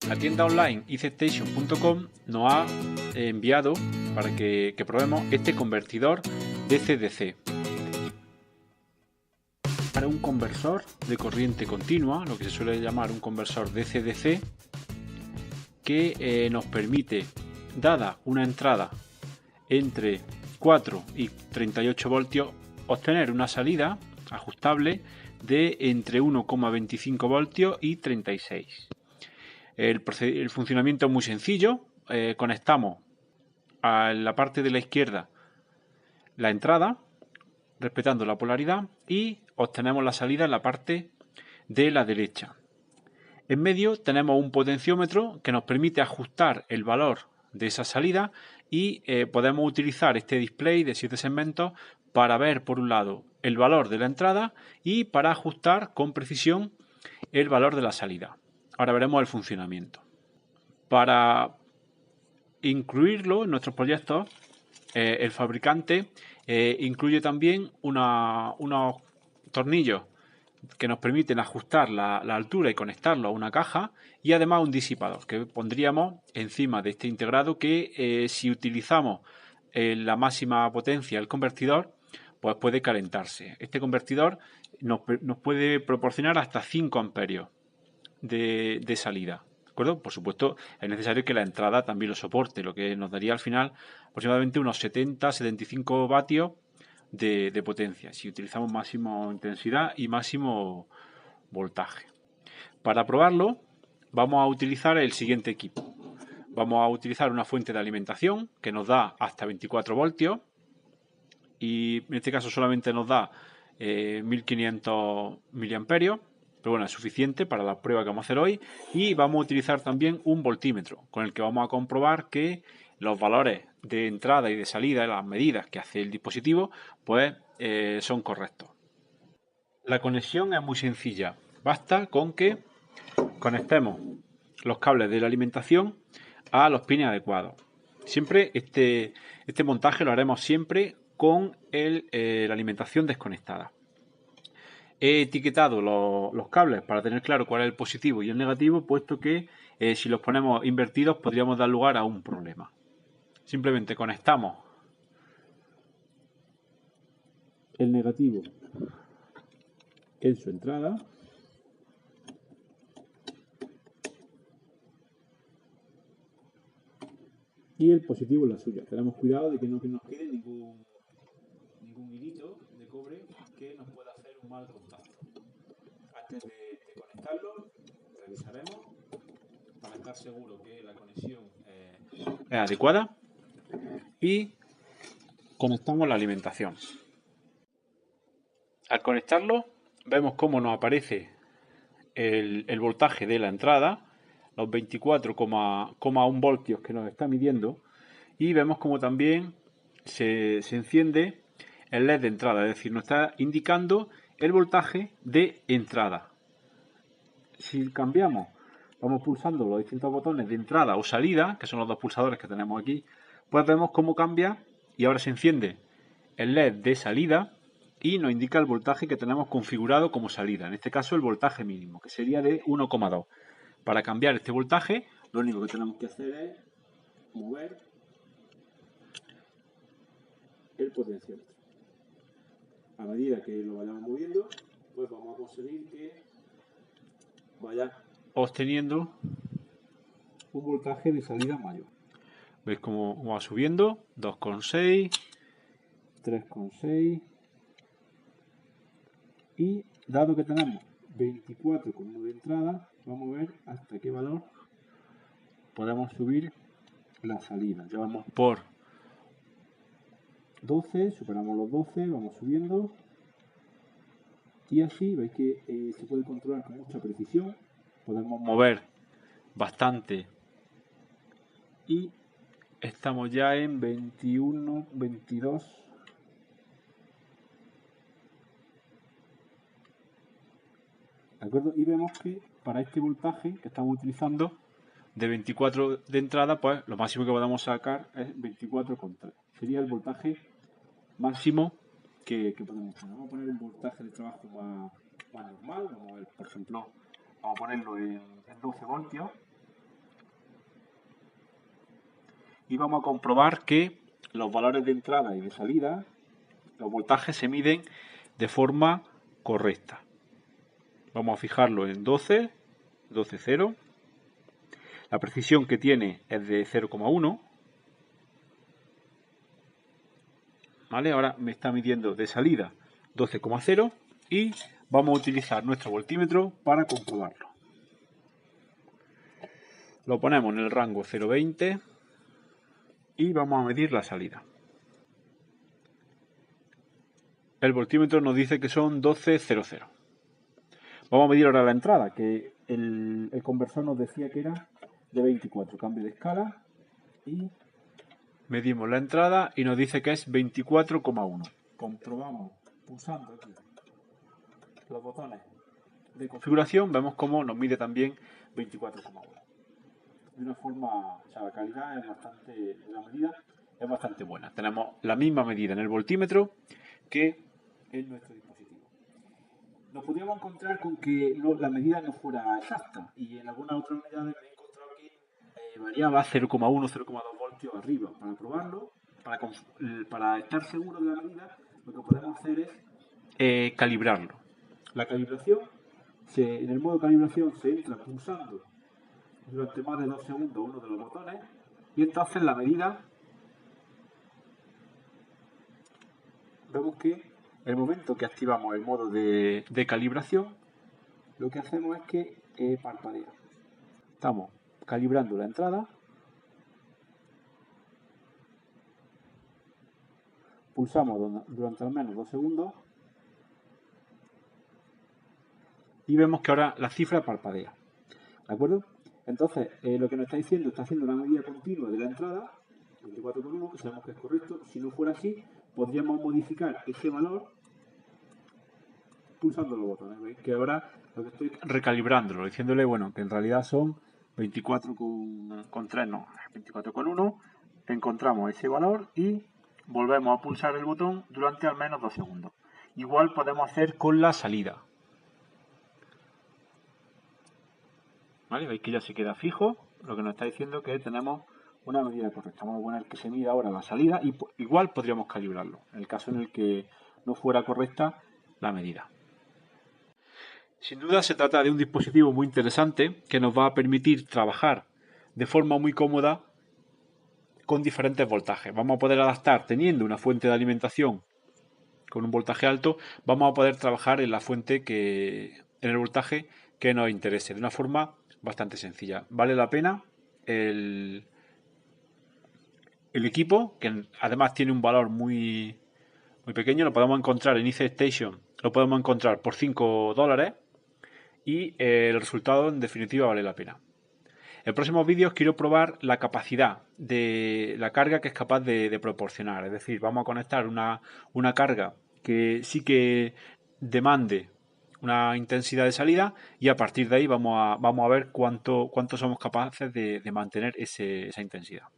La tienda online icestation.com nos ha enviado para que probemos este convertidor DC-DC. Para un conversor de corriente continua, lo que se suele llamar un conversor DC-DC, que nos permite, dada una entrada entre 4 y 38 voltios, obtener una salida ajustable de entre 1,25 voltios y 36. El funcionamiento es muy sencillo. Conectamos a la parte de la izquierda la entrada, respetando la polaridad, y obtenemos la salida en la parte de la derecha. En medio tenemos un potenciómetro que nos permite ajustar el valor de esa salida y podemos utilizar este display de 7 segmentos para ver, por un lado, el valor de la entrada y para ajustar con precisión el valor de la salida. Ahora veremos el funcionamiento. Para incluirlo en nuestros proyectos, el fabricante incluye también unos tornillos que nos permiten ajustar la altura y conectarlo a una caja, y además un disipador que pondríamos encima de este integrado que si utilizamos la máxima potencia del convertidor, pues puede calentarse. Este convertidor nos puede proporcionar hasta 5 amperios de salida. ¿De acuerdo? Por supuesto, es necesario que la entrada también lo soporte, lo que nos daría al final aproximadamente unos 70-75 vatios de potencia, si utilizamos máxima intensidad y máximo voltaje. Para probarlo, vamos a utilizar el siguiente equipo. Vamos a utilizar una fuente de alimentación que nos da hasta 24 voltios y en este caso solamente nos da 1500 miliamperios. Pero bueno, es suficiente para la prueba que vamos a hacer hoy. Y vamos a utilizar también un voltímetro con el que vamos a comprobar que los valores de entrada y de salida, las medidas que hace el dispositivo, pues son correctos. La conexión es muy sencilla. Basta con que conectemos los cables de la alimentación a los pines adecuados. Siempre este montaje lo haremos siempre con la alimentación desconectada. He etiquetado los cables para tener claro cuál es el positivo y el negativo, puesto que si los ponemos invertidos podríamos dar lugar a un problema. Simplemente conectamos el negativo en su entrada y el positivo en la suya. Tenemos cuidado de que no nos quede ningún hilito de cobre que nos pueda hacer un mal contacto. Antes de conectarlo, revisaremos para estar seguro que la conexión es adecuada y conectamos la alimentación. Al conectarlo, vemos cómo nos aparece el voltaje de la entrada, los 24,1 voltios que nos está midiendo, y vemos cómo también se enciende el LED de entrada, es decir, nos está indicando el voltaje de entrada. Si cambiamos, vamos pulsando los distintos botones de entrada o salida, que son los dos pulsadores que tenemos aquí, pues vemos cómo cambia y ahora se enciende el LED de salida y nos indica el voltaje que tenemos configurado como salida, en este caso el voltaje mínimo, que sería de 1,2. Para cambiar este voltaje, lo único que tenemos que hacer es mover el potenciómetro. A medida que lo vayamos moviendo, pues vamos a conseguir que vaya obteniendo un voltaje de salida mayor. ¿Veis cómo va subiendo? 2,6, 3,6 y dado que tenemos 24,1 de entrada, vamos a ver hasta qué valor podemos subir la salida. Ya vamos por 12, superamos los 12, vamos subiendo y así veis que se puede controlar con mucha precisión. Podemos mover bastante y estamos ya en 21, 22. ¿De acuerdo? Y vemos que para este voltaje que estamos utilizando de 24 de entrada, pues lo máximo que podemos sacar es 24,3. Sería el voltaje máximo que podemos poner. Vamos a poner un voltaje de trabajo más normal. Vamos a ver, por ejemplo, vamos a ponerlo en 12 voltios. y vamos a comprobar que los valores de entrada y de salida, los voltajes se miden de forma correcta. Vamos a fijarlo en 12, 12,0. La precisión que tiene es de 0,1. ¿Vale? Ahora me está midiendo de salida 12,0 y vamos a utilizar nuestro voltímetro para comprobarlo. Lo ponemos en el rango 0,20 y vamos a medir la salida. El voltímetro nos dice que son 12,00. Vamos a medir ahora la entrada, que el conversor nos decía que era de 24. Cambio de escala y medimos la entrada y nos dice que es 24,1. Comprobamos pulsando aquí los botones de configuración, vemos cómo nos mide también 24,1. De una forma, o sea, la calidad es bastante, la medida es bastante buena. Tenemos la misma medida en el voltímetro que en nuestro dispositivo. Nos podríamos encontrar con que la medida no fuera exacta y en algunas otras unidades me he encontrado que variaba 0,1, 0,2 voltios arriba. Para probarlo, para estar seguro de la medida, lo que podemos hacer es calibrarlo. La calibración, en el modo calibración se entra pulsando durante más de 2 segundos uno de los botones y entonces la medida, vemos que en el momento que activamos el modo de calibración, lo que hacemos es que parpadea. Estamos calibrando la entrada, pulsamos durante al menos 2 segundos y vemos que ahora la cifra parpadea. ¿De acuerdo? Entonces, lo que nos está diciendo, está haciendo una medida continua de la entrada, 24,1, que sabemos que es correcto. Si no fuera así, podríamos modificar ese valor pulsando los botones. ¿Veis? Que ahora lo que estoy recalibrándolo, diciéndole, bueno, que en realidad son 24,3, no, 24,1. Encontramos ese valor y volvemos a pulsar el botón durante al menos 2 segundos. Igual podemos hacer con la salida. ¿Vale? Veis que ya se queda fijo, lo que nos está diciendo que tenemos una medida correcta. Vamos a poner que se mida ahora la salida y igual podríamos calibrarlo, en el caso en el que no fuera correcta la medida. Sin duda se trata de un dispositivo muy interesante que nos va a permitir trabajar de forma muy cómoda con diferentes voltajes. Vamos a poder adaptar, teniendo una fuente de alimentación con un voltaje alto, vamos a poder trabajar en la fuente en el voltaje que nos interese, de una forma bastante sencilla. Vale la pena el equipo, que además tiene un valor muy pequeño. Lo podemos encontrar en IC Station, lo podemos encontrar por $5 y el resultado en definitiva vale la pena. En próximos vídeos quiero probar la capacidad de la carga que es capaz de proporcionar. Es decir, vamos a conectar una carga que sí que demande una intensidad de salida y a partir de ahí vamos a ver cuánto somos capaces de mantener esa intensidad.